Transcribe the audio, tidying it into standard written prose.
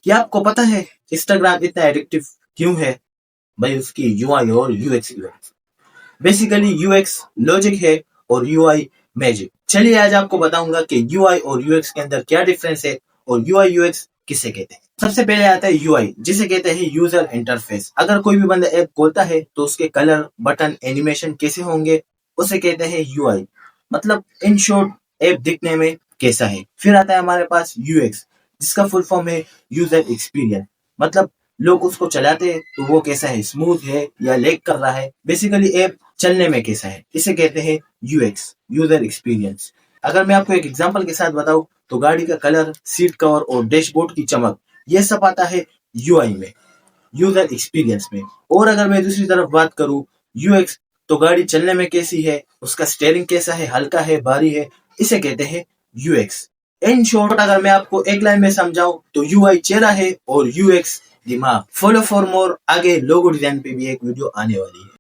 क्या आपको पता है इंस्टाग्राम इतना एडिक्टिव क्यों है? भाई उसकी यूआई और यूएक्स की वजह से। बेसिकली यूएक्स लॉजिक है और यूआई मैजिक। चलिए आज आपको बताऊंगा कि यूआई और यूएक्स के अंदर क्या डिफरेंस है और यूआई यूएक्स किसे कहते हैं। सबसे पहले आता है यूआई, जिसे कहते हैं यूजर इंटरफेस। अगर कोई भी बंदा ऐप खोलता है तो उसके कलर, बटन, एनिमेशन कैसे होंगे, उसे कहते हैं यूआई। मतलब इन शॉर्ट ऐप दिखने में कैसा है। फिर आता है हमारे पास यूएक्स, जिसका फुल फॉर्म है यूजर एक्सपीरियंस। मतलब लोग उसको चलाते हैं तो वो कैसा है, स्मूथ है या लैग कर रहा है, बेसिकली ऐप चलने में कैसा है, इसे कहते हैं यूएक्स, यूजर एक्सपीरियंस। अगर मैं आपको एक एग्जांपल के साथ बताऊं तो गाड़ी का कलर, सीट कवर और डैशबोर्ड की चमक, ये सब आता है यूआई में, यूजर एक्सपीरियंस में। और अगर मैं दूसरी तरफ बात करूं यूएक्स, तो गाड़ी चलने में कैसी है, उसका स्टीयरिंग कैसा है, हल्का है, भारी है, इसे कहते हैं यूएक्स। इन शॉर्ट अगर मैं आपको एक लाइन में समझाऊं तो यूआई चेहरा है और यूएक्स दिमाग। फॉलो फॉर मोर, आगे लोगो डिजाइन पे भी एक वीडियो आने वाली है।